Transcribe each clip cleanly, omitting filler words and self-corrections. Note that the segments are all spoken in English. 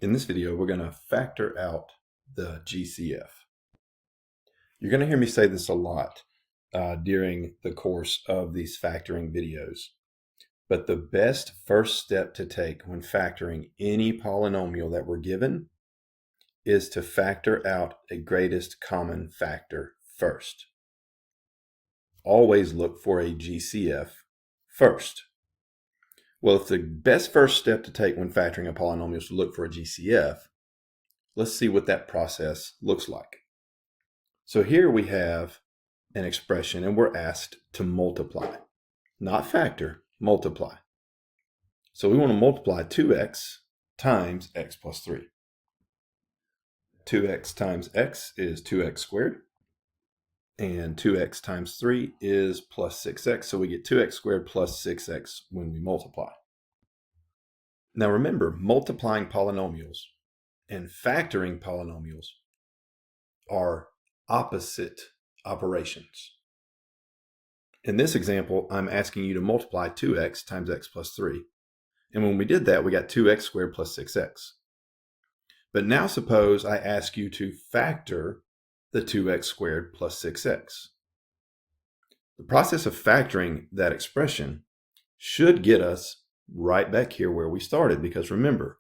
In this video, we're going to factor out the GCF. You're going to hear me say this a lot during the course of these factoring videos. But the best first step to take when factoring any polynomial that we're given is to factor out a greatest common factor first. Always look for a GCF first. Well, if the best first step to take when factoring a polynomial is to look for a GCF, let's see what that process looks like. So here we have an expression and we're asked to multiply, not factor, multiply. So we want to multiply 2x times x plus 3. 2x times x is 2x squared. And 2x times 3 is plus 6x. So we get 2x squared plus 6x when we multiply. Now remember, multiplying polynomials and factoring polynomials are opposite operations. In this example, I'm asking you to multiply 2x times x plus 3. And when we did that, we got 2x squared plus 6x. But now suppose I ask you to factor the 2x squared plus 6x. The process of factoring that expression should get us right back here where we started, because remember,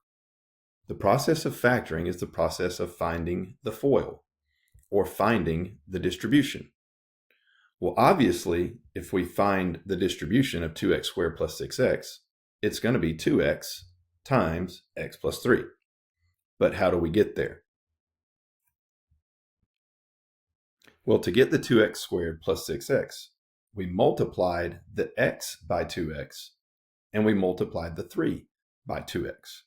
the process of factoring is the process of finding the FOIL, or finding the distribution. Well, obviously, if we find the distribution of 2x squared plus 6x, it's going to be 2x times x plus 3. But how do we get there? Well, to get the 2x squared plus 6x, we multiplied the x by 2x, and we multiplied the 3 by 2x.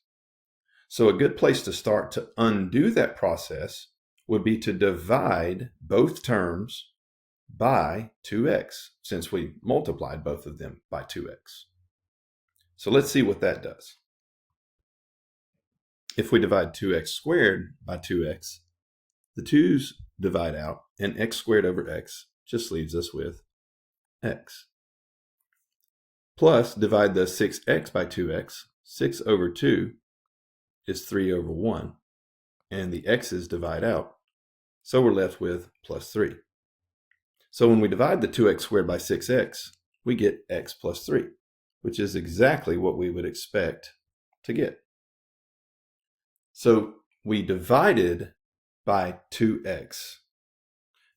So a good place to start to undo that process would be to divide both terms by 2x, since we multiplied both of them by 2x. So let's see what that does. If we divide 2x squared by 2x, the 2's divide out, and x squared over x just leaves us with x. Plus, divide the 6x by 2x, 6 over 2 is 3 over 1, and the x's divide out, so we're left with plus 3. So when we divide the 2x squared by 6x, we get x plus 3, which is exactly what we would expect to get. So we divided by 2x,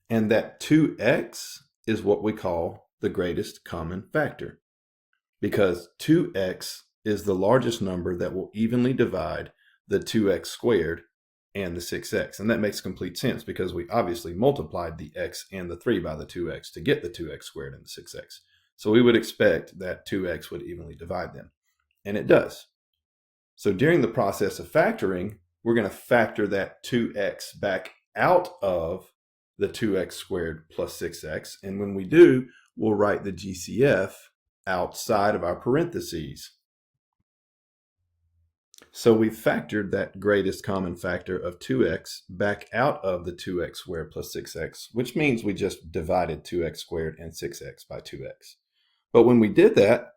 and that 2x is what we call the greatest common factor, because 2x is the largest number that will evenly divide the 2x squared and the 6x. And that makes complete sense because we obviously multiplied the x and the 3 by the 2x to get the 2x squared and the 6x. So we would expect that 2x would evenly divide them, and it does. So during the process of factoring, we're going to factor that 2x back out of the 2x squared plus 6x. And when we do, we'll write the GCF outside of our parentheses. So we factored that greatest common factor of 2x back out of the 2x squared plus 6x, which means we just divided 2x squared and 6x by 2x. But when we did that,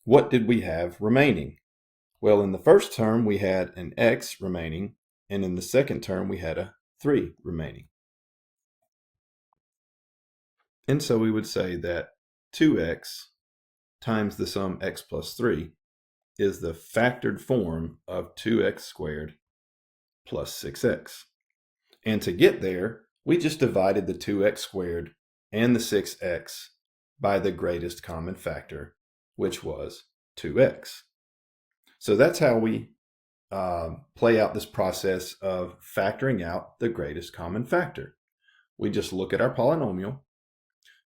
what did we have remaining? Well, in the first term, we had an x remaining, and in the second term, we had a 3 remaining. And so we would say that 2x times the sum x plus 3 is the factored form of 2x squared plus 6x. And to get there, we just divided the 2x squared and the 6x by the greatest common factor, which was 2x. So that's how we play out this process of factoring out the greatest common factor. We just look at our polynomial,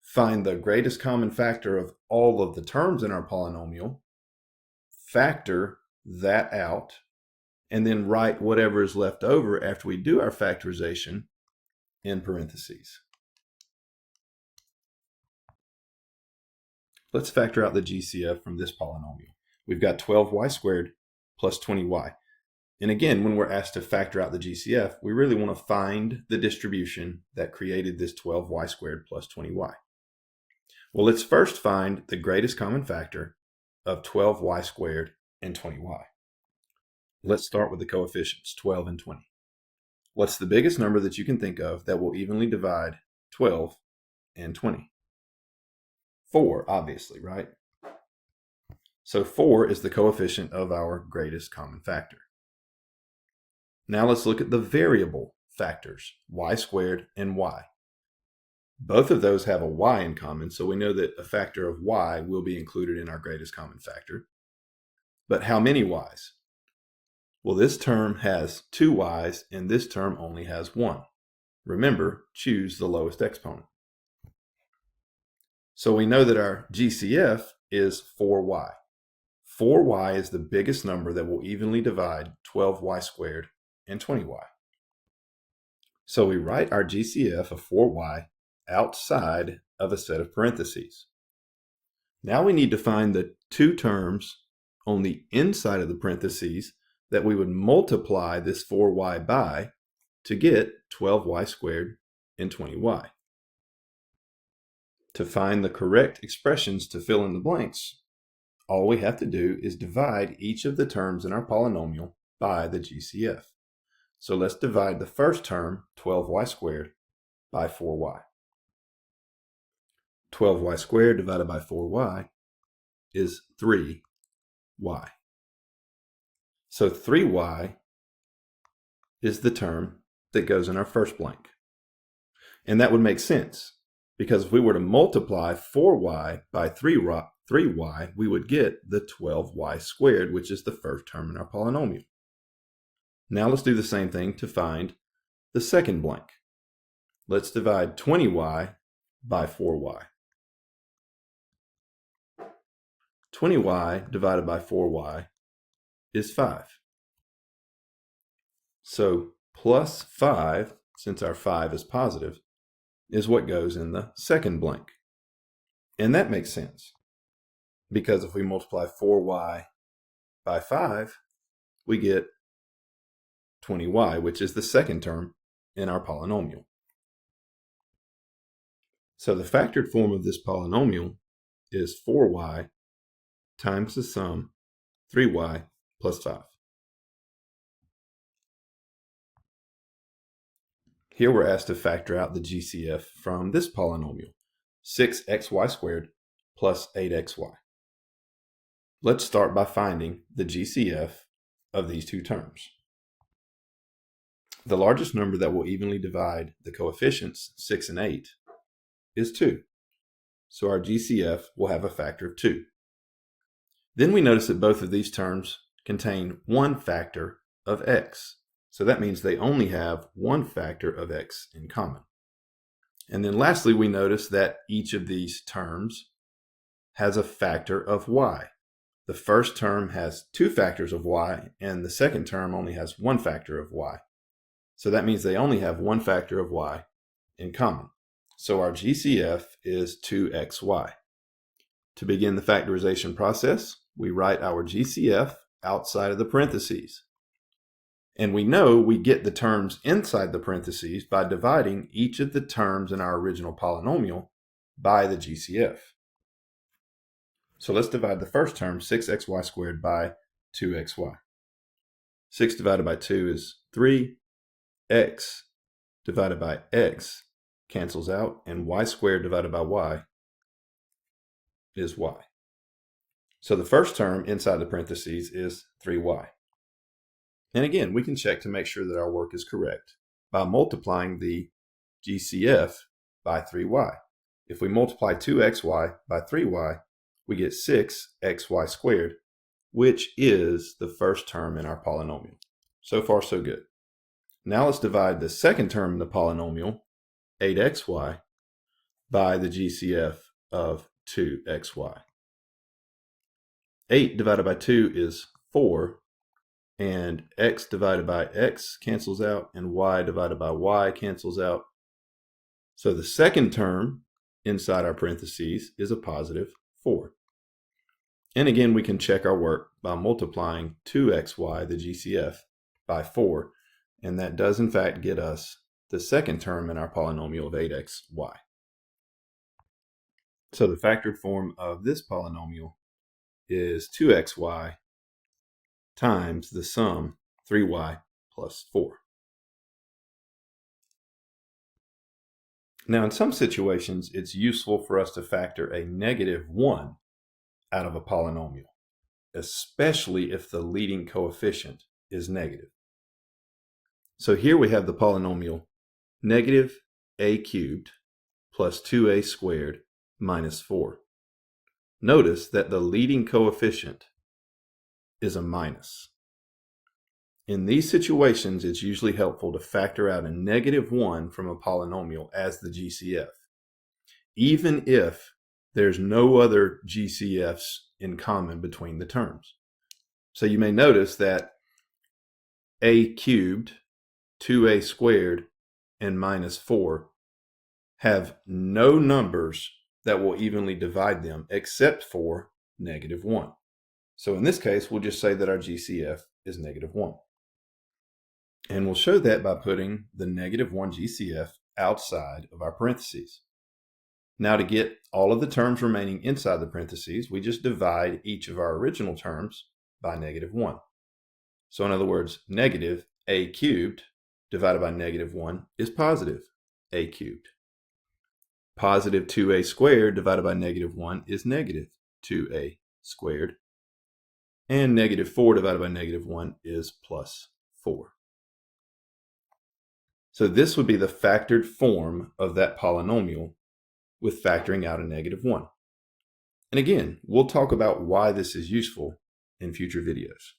find the greatest common factor of all of the terms in our polynomial, factor that out, and then write whatever is left over after we do our factorization in parentheses. Let's factor out the GCF from this polynomial. We've got 12y squared plus 20y. And again, when we're asked to factor out the GCF, we really want to find the distribution that created this 12y squared plus 20y. Well, let's first find the greatest common factor of 12y squared and 20y. Let's start with the coefficients, 12 and 20. What's the biggest number that you can think of that will evenly divide 12 and 20? 4, obviously, right? So 4 is the coefficient of our greatest common factor. Now let's look at the variable factors, y squared and y. Both of those have a y in common, so we know that a factor of y will be included in our greatest common factor. But how many y's? Well, this term has 2 y's and this term only has 1. Remember, choose the lowest exponent. So we know that our GCF is 4y. 4y is the biggest number that will evenly divide 12y squared and 20y. So we write our GCF of 4y outside of a set of parentheses. Now we need to find the two terms on the inside of the parentheses that we would multiply this 4y by to get 12y squared and 20y. To find the correct expressions to fill in the blanks, all we have to do is divide each of the terms in our polynomial by the GCF. So let's divide the first term, 12y squared, by 4y. 12y squared divided by 4y is 3y. So 3y is the term that goes in our first blank. And that would make sense, because if we were to multiply 4y by 3y, we would get the 12y squared, which is the first term in our polynomial. Now let's do the same thing to find the second blank. Let's divide 20y by 4y. 20y divided by 4y is 5. So plus 5, since our 5 is positive, is what goes in the second blank. And that makes sense, because if we multiply 4y by 5, we get 20y, which is the second term in our polynomial. So the factored form of this polynomial is 4y times the sum 3y plus 5. Here we're asked to factor out the GCF from this polynomial, 6xy squared plus 8xy. Let's start by finding the GCF of these two terms. The largest number that will evenly divide the coefficients, 6 and 8, is 2. So our GCF will have a factor of 2. Then we notice that both of these terms contain one factor of x. So that means they only have one factor of x in common. And then lastly, we notice that each of these terms has a factor of y. The first term has 2 factors of y, and the second term only has one factor of y. So that means they only have one factor of y in common. So our GCF is 2xy. To begin the factorization process, we write our GCF outside of the parentheses. And we know we get the terms inside the parentheses by dividing each of the terms in our original polynomial by the GCF. So let's divide the first term, 6xy squared, by 2xy. 6 divided by 2 is 3. X divided by x cancels out, and y squared divided by y is y. So the first term inside the parentheses is 3y. And again, we can check to make sure that our work is correct by multiplying the GCF by 3y. If we multiply 2xy by 3y, we get 6xy squared, which is the first term in our polynomial. So far, so good. Now let's divide the second term in the polynomial, 8xy, by the GCF of 2xy. 8 divided by 2 is 4, and x divided by x cancels out, and y divided by y cancels out. So the second term inside our parentheses is a positive 4. And again, we can check our work by multiplying 2xy, the GCF, by 4, and that does in fact get us the second term in our polynomial of 8xy. So the factored form of this polynomial is 2xy times the sum 3y plus 4. Now, in some situations, it's useful for us to factor a -1 out of a polynomial, especially if the leading coefficient is negative. So here we have the polynomial -a³ plus 2a squared minus 4. Notice that the leading coefficient is a minus. In these situations, it's usually helpful to factor out a -1 from a polynomial as the GCF, even if there's no other GCFs in common between the terms. So you may notice that a³, 2a squared, and minus 4 have no numbers that will evenly divide them except for -1. So in this case, we'll just say that our GCF is -1. And we'll show that by putting the -1 GCF outside of our parentheses. Now, to get all of the terms remaining inside the parentheses, we just divide each of our original terms by -1. So in other words, -a³ divided by -1 is positive a³. Positive 2a squared divided by -1 is -2a squared. And -4 divided by -1 is +4. So this would be the factored form of that polynomial with factoring out a -1. And again, we'll talk about why this is useful in future videos.